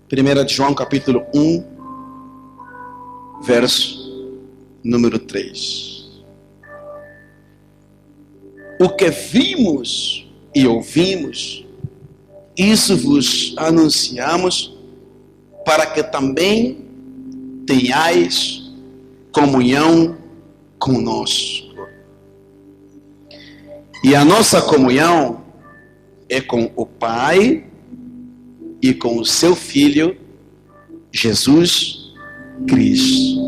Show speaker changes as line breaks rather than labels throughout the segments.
1 João capítulo 1, verso número 3. O que vimos e ouvimos, isso vos anunciamos, para que também tenhais comunhão conosco. E a nossa comunhão é com o Pai e com o seu Filho, Jesus Cristo.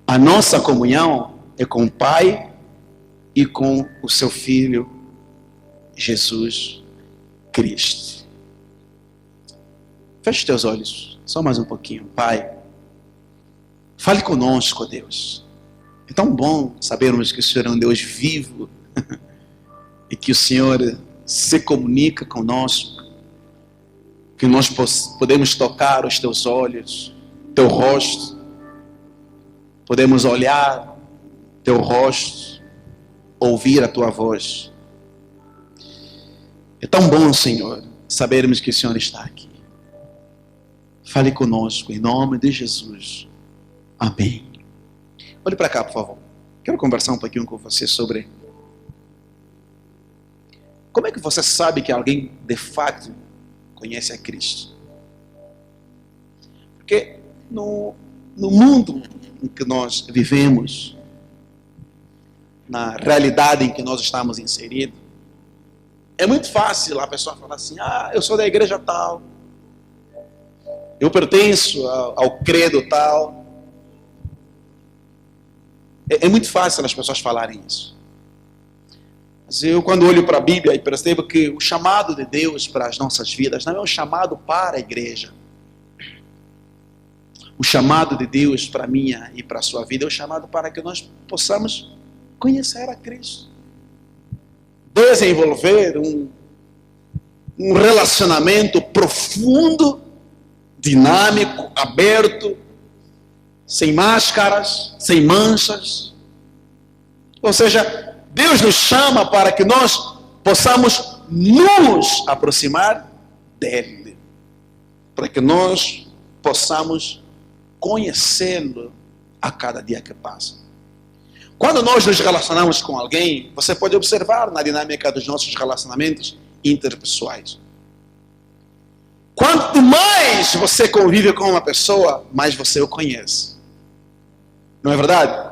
A nossa comunhão é com o Pai e com o seu Filho, Jesus Cristo. Feche teus olhos, só mais um pouquinho. Pai, fale conosco, Deus. É tão bom sabermos que o Senhor é um Deus vivo e que o Senhor se comunica conosco, que nós podemos tocar os teus olhos, teu rosto, podemos olhar teu rosto, ouvir a tua voz. É tão bom, Senhor, sabermos que o Senhor está aqui. Fale conosco, em nome de Jesus. Amém. Olhe para cá, por favor. Quero conversar um pouquinho com você sobre como é que você sabe que alguém de fato conhece a Cristo. Porque no mundo em que nós vivemos, na realidade em que nós estamos inseridos, é muito fácil a pessoa falar assim: eu sou da igreja tal, eu pertenço ao credo tal. É muito fácil as pessoas falarem isso. Mas eu, quando olho para a Bíblia, e percebo que o chamado de Deus para as nossas vidas não é um chamado para a igreja. O chamado de Deus para a minha e para a sua vida é um chamado para que nós possamos conhecer a Cristo. Desenvolver um relacionamento profundo, dinâmico, aberto, sem máscaras, sem manchas. Ou seja, Deus nos chama para que nós possamos nos aproximar dele, para que nós possamos conhecê-lo a cada dia que passa. Quando nós nos relacionamos com alguém, você pode observar na dinâmica dos nossos relacionamentos interpessoais. Quanto mais você convive com uma pessoa, mais você o conhece. Não é verdade?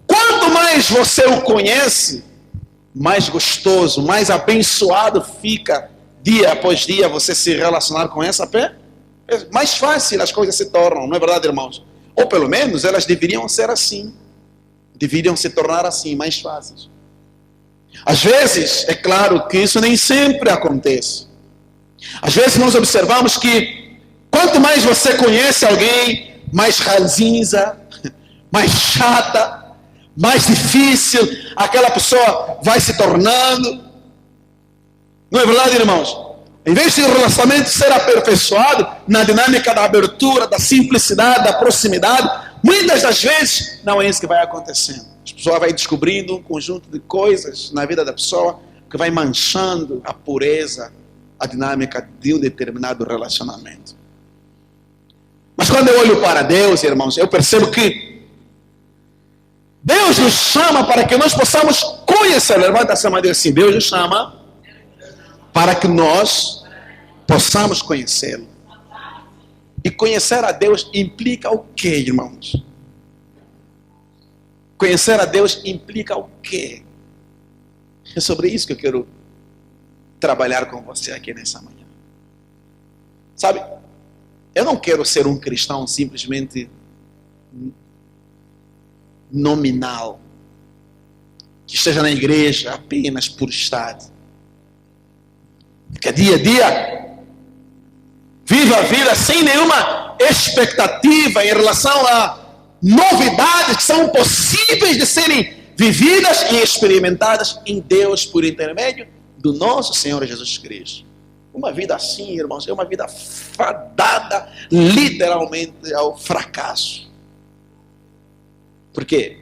Quanto mais você o conhece, mais gostoso, mais abençoado fica dia após dia você se relacionar com essa pessoa. Mais fácil as coisas se tornam, não é verdade, irmãos? Ou pelo menos elas deveriam ser assim. Deveriam se tornar assim, mais fáceis. Às vezes, é claro que isso nem sempre acontece. Às vezes nós observamos que quanto mais você conhece alguém, mais ranzinza, mais chata, mais difícil aquela pessoa vai se tornando. Não é verdade, irmãos? Em vez de o relacionamento ser aperfeiçoado na dinâmica da abertura, da simplicidade, da proximidade, muitas das vezes não é isso que vai acontecendo. A pessoa vai descobrindo um conjunto de coisas na vida da pessoa que vai manchando a pureza, a dinâmica de um determinado relacionamento. Mas quando eu olho para Deus, irmãos, eu percebo que Deus nos chama para que nós possamos conhecer. Levanta essa mão e diz assim: Deus nos chama para que nós possamos conhecê-lo. E conhecer a Deus implica o quê, irmãos? Conhecer a Deus implica o quê? É sobre isso que eu quero trabalhar com você aqui nessa manhã. Sabe, eu não quero ser um cristão simplesmente nominal, que esteja na igreja apenas por estar. Que dia a dia viva a vida sem nenhuma expectativa em relação a novidades que são possíveis de serem vividas e experimentadas em Deus por intermédio do nosso Senhor Jesus Cristo. Uma vida assim, irmãos, é uma vida fadada literalmente ao fracasso. Por quê?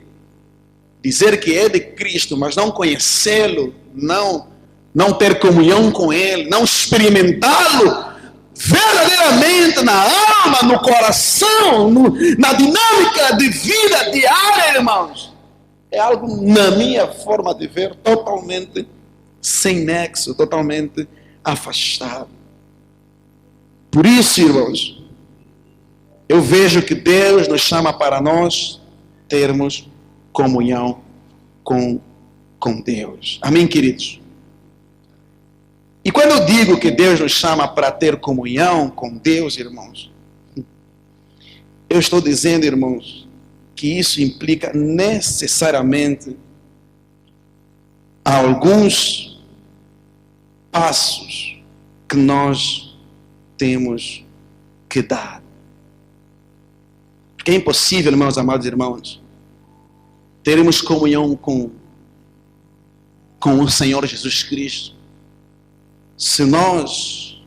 Dizer que é de Cristo, mas não conhecê-lo, não não ter comunhão com Ele, não experimentá-lo verdadeiramente na alma, no coração, na dinâmica de vida diária, irmãos, é algo, na minha forma de ver, totalmente sem nexo, totalmente afastado. Por isso, irmãos, eu vejo que Deus nos chama para nós termos comunhão com Deus. Amém, queridos? E quando eu digo que Deus nos chama para ter comunhão com Deus, irmãos, eu estou dizendo, irmãos, que isso implica necessariamente alguns passos que nós temos que dar. Porque é impossível, meus amados irmãos, termos comunhão com o Senhor Jesus Cristo se nós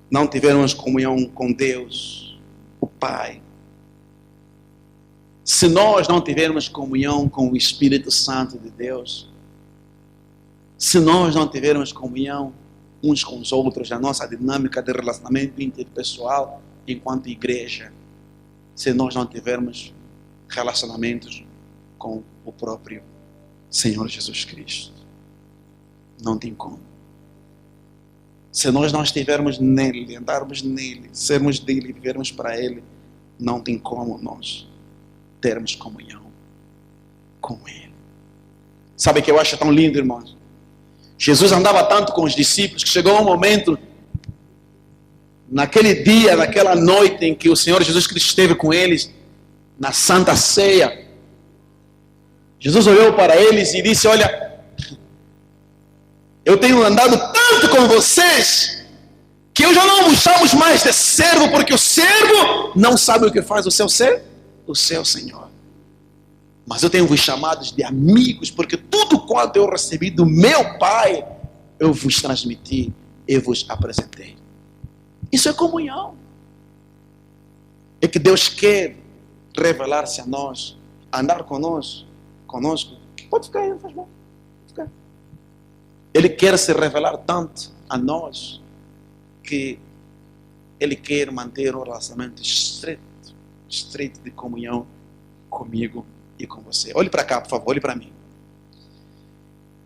não tivermos comunhão com Deus, o Pai. Se nós não tivermos comunhão com o Espírito Santo de Deus, se nós não tivermos comunhão uns com os outros, a nossa dinâmica de relacionamento interpessoal enquanto igreja, se nós não tivermos relacionamentos com o próprio Senhor Jesus Cristo, não tem como. Se nós não estivermos nele, andarmos nele, sermos dele, vivermos para ele, não tem como nós termos comunhão com ele. Sabe o que eu acho tão lindo, irmãos? Jesus andava tanto com os discípulos que chegou um momento, naquele dia, naquela noite em que o Senhor Jesus Cristo esteve com eles, na Santa Ceia, Jesus olhou para eles e disse: olha, eu tenho andado tanto com vocês, que eu já não vos chamo mais de servo, porque o servo não sabe o que faz o seu Senhor. Mas eu tenho vos chamados de amigos, porque tudo quanto eu recebi do meu Pai, eu vos transmiti e vos apresentei. Isso é comunhão. É que Deus quer revelar-se a nós, andar conosco. Pode ficar aí, não faz mal. Pode ficar. Ele quer se revelar tanto a nós, que Ele quer manter um relacionamento estreito de comunhão comigo e com você. Olhe para cá, por favor, olhe para mim.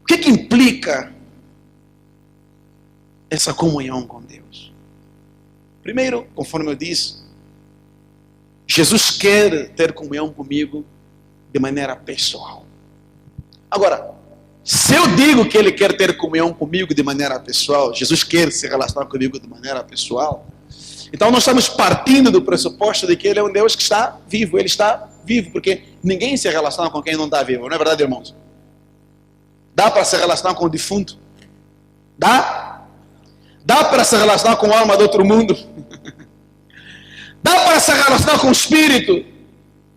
O que implica essa comunhão com Deus? Primeiro, conforme eu disse, Jesus quer ter comunhão comigo de maneira pessoal. Agora, se eu digo que Ele quer ter comunhão comigo de maneira pessoal, Jesus quer se relacionar comigo de maneira pessoal, então nós estamos partindo do pressuposto de que Ele é um Deus que está vivo. Ele está vivo, porque ninguém se relaciona com quem não está vivo, não é verdade, irmãos? Dá para se relacionar com o defunto? Dá? Dá para se relacionar com a alma do outro mundo? Dá para se relacionar com o espírito?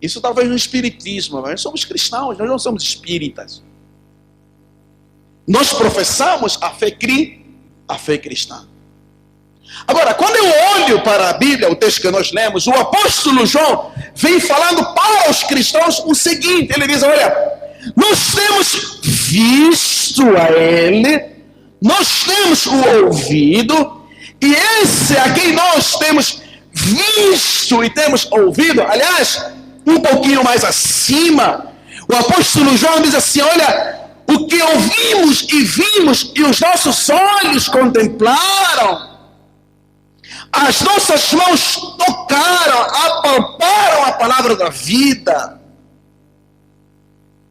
Isso talvez no espiritismo, mas nós somos cristãos, nós não somos espíritas. Nós professamos a fé cristã. Agora, quando eu olho para a Bíblia, o texto que nós lemos, o apóstolo João vem falando para os cristãos o seguinte: ele diz, olha, nós temos visto a Ele, nós temos o ouvido, e esse a quem nós temos visto e temos ouvido, aliás, um pouquinho mais acima, o apóstolo João diz assim, olha, o que ouvimos e vimos e os nossos olhos contemplaram, as nossas mãos tocaram, apalparam a palavra da vida.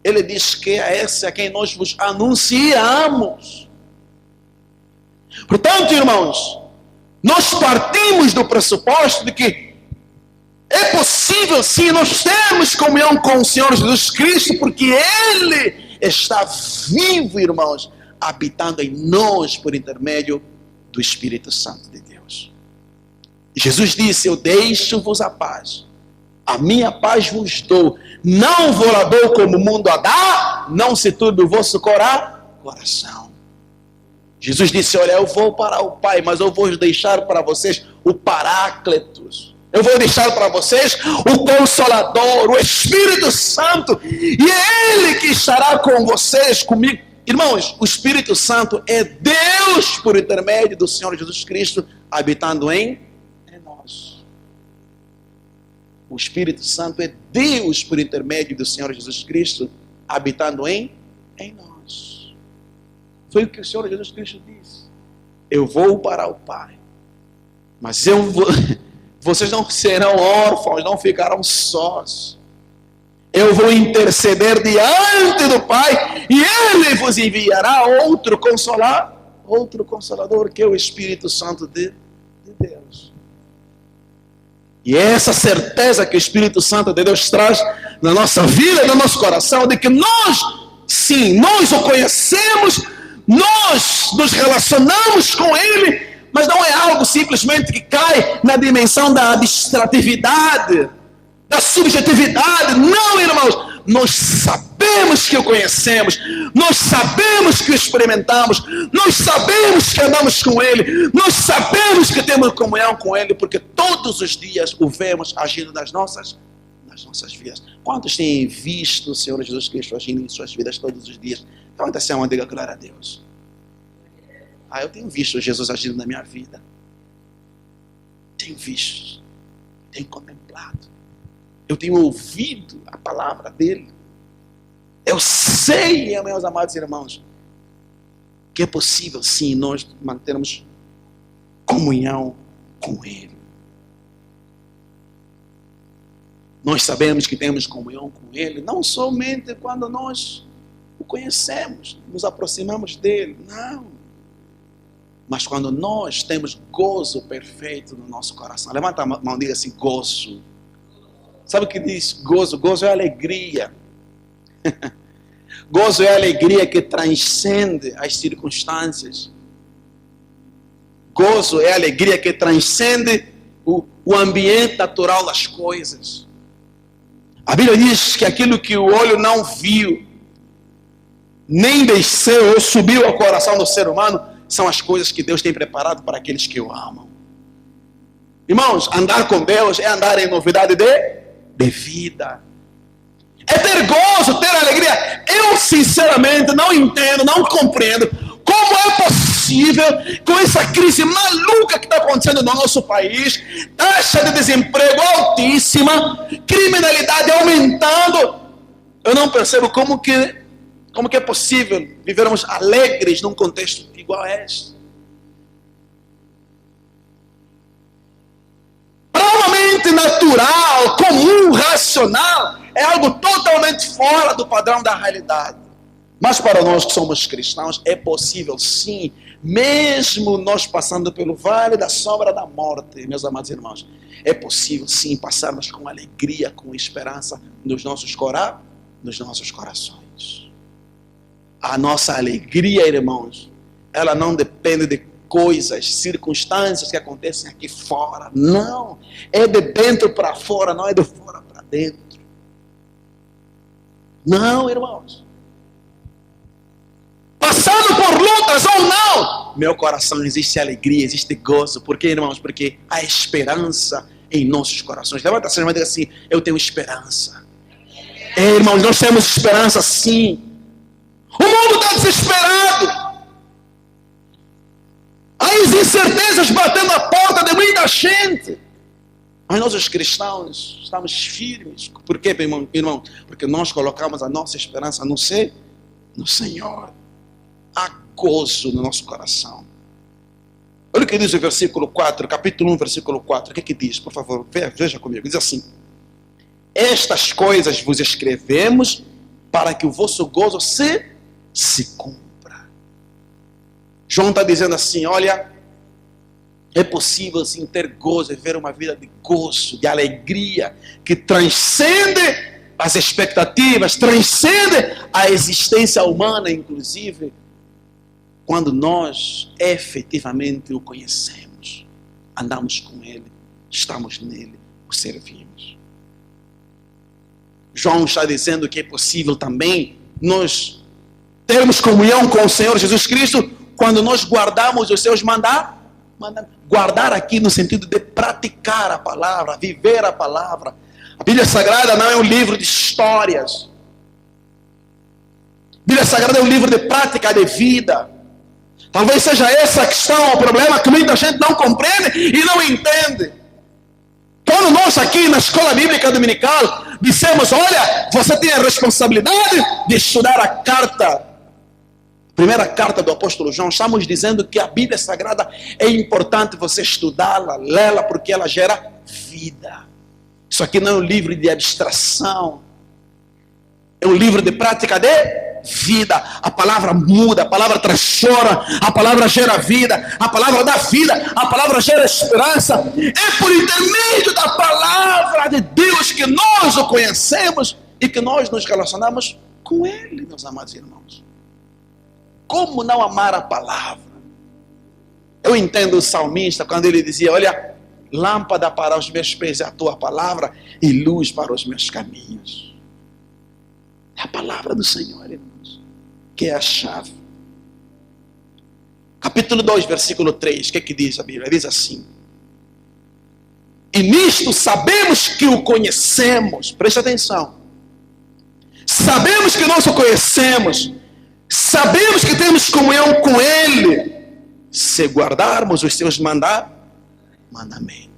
Ele diz que é esse a quem nós vos anunciamos. Portanto, irmãos, nós partimos do pressuposto de que é possível sim nós termos comunhão com o Senhor Jesus Cristo, porque Ele está vivo, irmãos, habitando em nós por intermédio do Espírito Santo de Deus. Jesus disse, eu deixo-vos a paz, a minha paz vos dou, não vou lá dou como o mundo a dá, não se turbe o vosso coração. Jesus disse, olha, eu vou para o Pai, mas eu vou deixar para vocês o Paráclitos. Eu vou deixar para vocês o Consolador, o Espírito Santo, e é Ele que estará com vocês, comigo. Irmãos, o Espírito Santo é Deus Deus por intermédio do Senhor Jesus Cristo habitando em nós. O Espírito Santo é Deus por intermédio do Senhor Jesus Cristo habitando em nós. Foi o que o Senhor Jesus Cristo disse. Eu vou para o Pai, mas vocês não serão órfãos, não ficarão sós. Eu vou interceder diante do Pai e Ele vos enviará outro consolador, que é o Espírito Santo de Deus. E essa certeza que o Espírito Santo de Deus traz na nossa vida, no nosso coração, de que nós, sim, nós o conhecemos, nós nos relacionamos com Ele, mas não é algo simplesmente que cai na dimensão da abstratividade, da subjetividade. Não, irmãos, nós sabemos que o conhecemos, nós sabemos que o experimentamos, nós sabemos que andamos com Ele, nós sabemos que temos comunhão com Ele, porque todos os dias o vemos agindo nas nossas vidas. Quantos têm visto o Senhor Jesus Cristo agindo em suas vidas todos os dias? Levanta assim a mão e diga glória a Deus. Eu tenho visto Jesus agindo na minha vida. Tenho visto, tenho contemplado. Eu tenho ouvido a palavra dele. Eu sei, meus amados irmãos, que é possível sim nós mantermos comunhão com ele. Nós sabemos que temos comunhão com ele, não somente quando nós o conhecemos, nos aproximamos dele, não. Mas quando nós temos gozo perfeito no nosso coração. Levanta a mão e diga assim, gozo. Sabe o que diz gozo? Gozo é alegria. Gozo é a alegria que transcende as circunstâncias. Gozo é a alegria que transcende o ambiente natural das coisas. A Bíblia diz que aquilo que o olho não viu, nem desceu ou subiu ao coração do ser humano, são as coisas que Deus tem preparado para aqueles que o amam. Irmãos, andar com Deus é andar em novidade de vida. É ter gozo, ter alegria. Eu sinceramente não entendo, não compreendo como é possível, com essa crise maluca que está acontecendo no nosso país, taxa de desemprego altíssima, criminalidade aumentando. Eu não percebo como que é possível vivermos alegres num contexto igual a este. Provavelmente natural, comum, racional, é algo totalmente fora do padrão da realidade. Mas para nós que somos cristãos, é possível sim, mesmo nós passando pelo vale da sombra da morte, meus amados irmãos, é possível sim passarmos com alegria, com esperança nos nossos corações. A nossa alegria, irmãos, ela não depende de coisas, circunstâncias que acontecem aqui fora. Não, é de dentro para fora, não é de fora para dentro. Não, irmãos. Passando por lutas ou não, meu coração existe alegria, existe gozo. Por quê, irmãos? Porque há esperança em nossos corações. Levanta a mão e diga assim, eu tenho esperança. Irmãos, nós temos esperança sim. O mundo está desesperado. Há incertezas batendo a porta de muita gente. Mas nós os cristãos estamos firmes. Por quê, irmão? Porque nós colocamos a nossa esperança no Senhor. Há gozo no nosso coração. Olha o que diz o versículo 4, capítulo 1, versículo 4. O que diz? Por favor, veja comigo. Diz assim: estas coisas vos escrevemos para que o vosso gozo se cumpra. João está dizendo assim, olha, é possível sim ter gozo, viver uma vida de gozo, de alegria, que transcende as expectativas, transcende a existência humana, inclusive, quando nós efetivamente o conhecemos, andamos com Ele, estamos nele, o servimos. João está dizendo que é possível também nós termos comunhão com o Senhor Jesus Cristo quando nós guardamos os seus mandamentos. Guardar aqui no sentido de praticar a palavra, viver a palavra. A Bíblia Sagrada não é um livro de histórias. A Bíblia Sagrada é um livro de prática de vida. Talvez seja essa a questão, o problema que muita gente não compreende e não entende. Quando nós aqui na escola bíblica dominical dissemos, olha, você tem a responsabilidade de estudar a primeira carta do apóstolo João, estamos dizendo que a Bíblia Sagrada é importante você estudá-la, lê-la, porque ela gera vida. Isso aqui não é um livro de abstração, é um livro de prática de vida. A palavra muda, a palavra transforma, a palavra gera vida, a palavra dá vida, a palavra gera esperança. É por intermédio da palavra de Deus que nós o conhecemos e que nós nos relacionamos com Ele, meus amados irmãos. Como não amar a palavra? Eu entendo o salmista quando ele dizia, olha, lâmpada para os meus pés é a tua palavra e luz para os meus caminhos. É a palavra do Senhor, irmãos, que é a chave. Capítulo 2, versículo 3, o que diz a Bíblia? Diz assim: e nisto sabemos que o conhecemos, preste atenção, sabemos que nós o conhecemos, sabemos que temos comunhão com Ele, se guardarmos os seus mandamentos,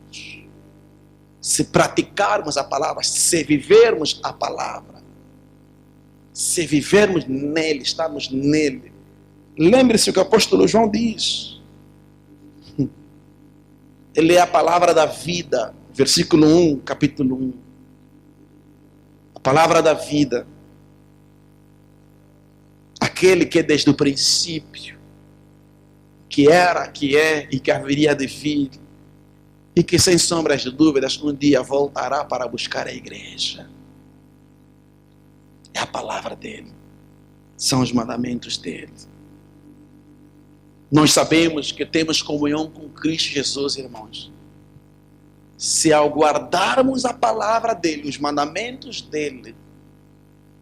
se praticarmos a palavra, se vivermos a palavra, se vivermos nele, estarmos nele. Lembre-se o que o apóstolo João diz. Ele é a palavra da vida. Versículo 1, capítulo 1. A palavra da vida. Aquele que desde o princípio, que era, que é e que haveria de vir, e que sem sombras de dúvidas um dia voltará para buscar a igreja. É a palavra dele, são os mandamentos dele. Nós sabemos que temos comunhão com Cristo Jesus, irmãos, se ao guardarmos a palavra dele, os mandamentos dele,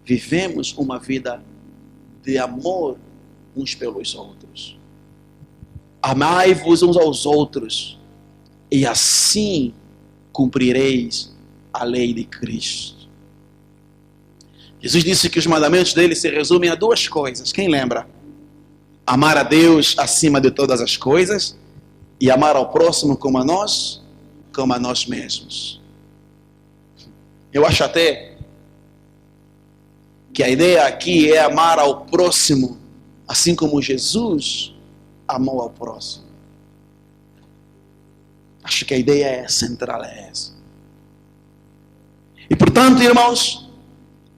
vivemos uma vida de amor uns pelos outros. Amai-vos uns aos outros, e assim cumprireis a lei de Cristo. Jesus disse que os mandamentos dele se resumem a duas coisas. Quem lembra? Amar a Deus acima de todas as coisas e amar ao próximo como a nós mesmos. Eu acho até que a ideia aqui é amar ao próximo assim como Jesus amou ao próximo. Acho que a ideia central é essa. E portanto, irmãos,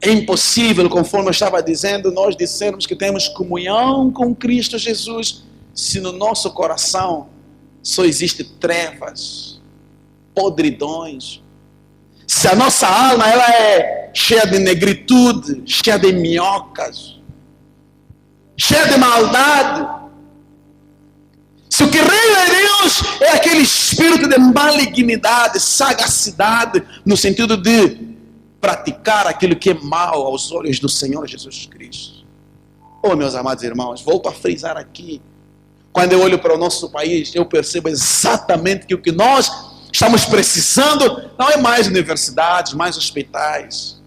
é impossível, conforme eu estava dizendo, nós dissermos que temos comunhão com Cristo Jesus, se no nosso coração só existe trevas, podridões. Se a nossa alma ela é cheia de negritude, cheia de minhocas, cheia de maldade. Se o que reina em Deus é aquele espírito de malignidade, sagacidade, no sentido de praticar aquilo que é mal aos olhos do Senhor Jesus Cristo. Oh, meus amados irmãos, volto a frisar aqui. Quando eu olho para o nosso país, eu percebo exatamente que o que nós estamos precisando não é mais universidades, mais hospitais,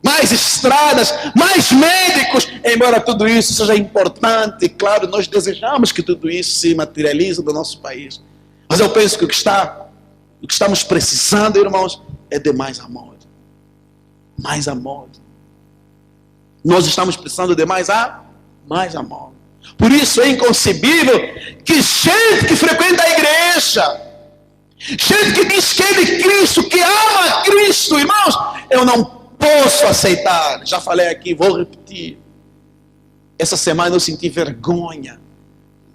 mais estradas, mais médicos, embora tudo isso seja importante. Claro, nós desejamos que tudo isso se materialize no nosso país. Mas eu penso que o que estamos precisando, irmãos, é de mais amor. Mais amor. Nós estamos precisando de mais amor. Por isso é inconcebível que gente que frequenta a igreja, gente que diz que é de Cristo, que ama Cristo, irmãos, eu não posso aceitar. Já falei aqui, vou repetir. Essa semana eu senti vergonha,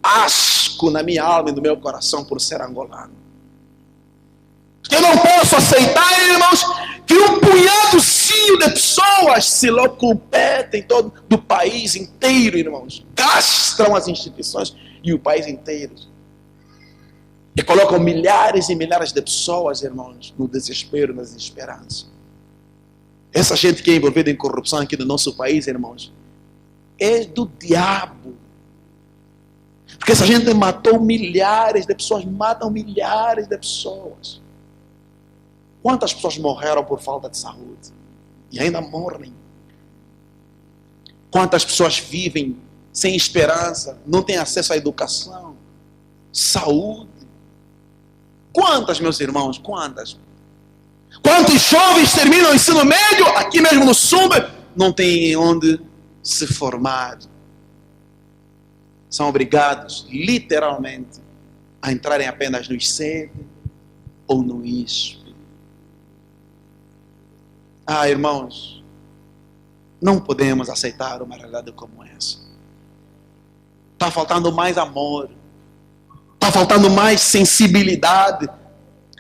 asco na minha alma e no meu coração por ser angolano. Eu não posso aceitar, irmãos, que um punhadozinho de pessoas se locupetem todo do país inteiro, irmãos. Castram as instituições e o país inteiro. E colocam milhares e milhares de pessoas, irmãos, no desespero, na desesperança. Essa gente que é envolvida em corrupção aqui no nosso país, irmãos, é do diabo. Porque essa gente matou milhares de pessoas, matam milhares de pessoas. Quantas pessoas morreram por falta de saúde? E ainda morrem. Quantas pessoas vivem sem esperança, não tem acesso à educação, saúde. Quantas, meus irmãos, quantas? Quantos jovens terminam o ensino médio, aqui mesmo no Sumba, não tem onde se formar? São obrigados, literalmente, a entrarem apenas no ICEB ou no ISP. Irmãos, não podemos aceitar uma realidade como essa. Está faltando mais amor, está faltando mais sensibilidade,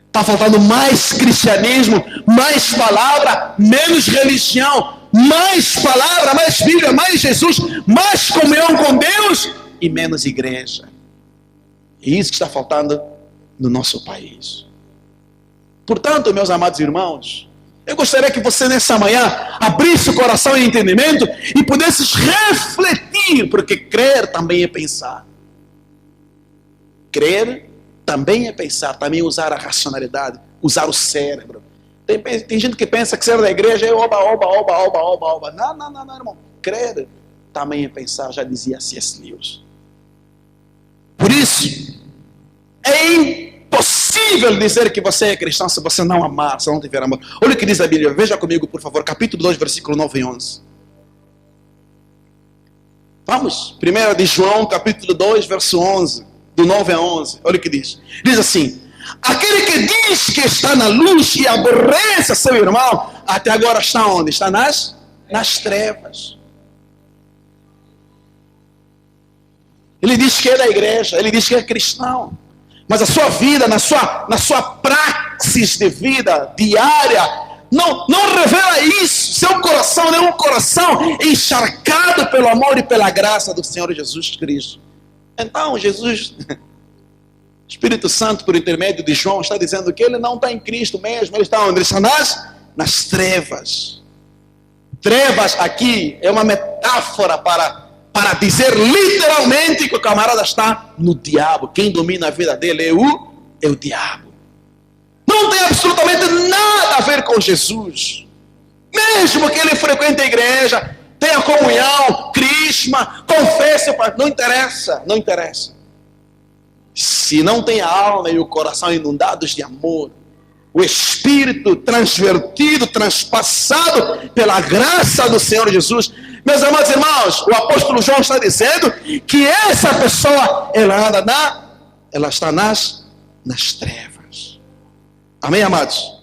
está faltando mais cristianismo, mais palavra, menos religião, mais palavra, mais Bíblia, mais Jesus, mais comunhão com Deus e menos igreja. É isso que está faltando no nosso país. Portanto, meus amados irmãos, eu gostaria que você nessa manhã abrisse o coração e entendimento e pudesse refletir, porque crer também é pensar. Crer também é pensar, também usar a racionalidade, usar o cérebro. Tem gente que pensa que ser da igreja é oba, oba, oba, oba, oba, oba. Não, irmão. Crer também é pensar, já dizia C.S. Lewis. Por isso, é impossível dizer que você é cristão se você não amar, se não tiver amor. Olha o que diz a Bíblia, veja comigo, por favor, capítulo 2, versículo 9 e 11. Vamos, 1 de João, capítulo 2, verso 11, do 9 a 11. Olha o que diz. Diz assim: aquele que diz que está na luz e aborrece seu irmão, até agora está onde? Está nas trevas. Ele diz que é da igreja, ele diz que é cristão, mas a sua vida, na sua praxis de vida diária, não revela isso. Seu coração não é um coração encharcado pelo amor e pela graça do Senhor Jesus Cristo. Então Jesus, Espírito Santo, por intermédio de João, está dizendo que ele não está em Cristo mesmo. Ele está onde? Ele está nas trevas. Trevas aqui é uma metáfora para dizer literalmente que o camarada está no diabo. Quem domina a vida dele é o diabo. Não tem absolutamente nada a ver com Jesus. Mesmo que ele frequente a igreja, tenha comunhão, crisma, confesse, não interessa. Se não tem a alma e o coração inundados de amor, o espírito transvertido, transpassado pela graça do Senhor Jesus, meus amados irmãos, o apóstolo João está dizendo que essa pessoa, ela está nas trevas. Amém, amados?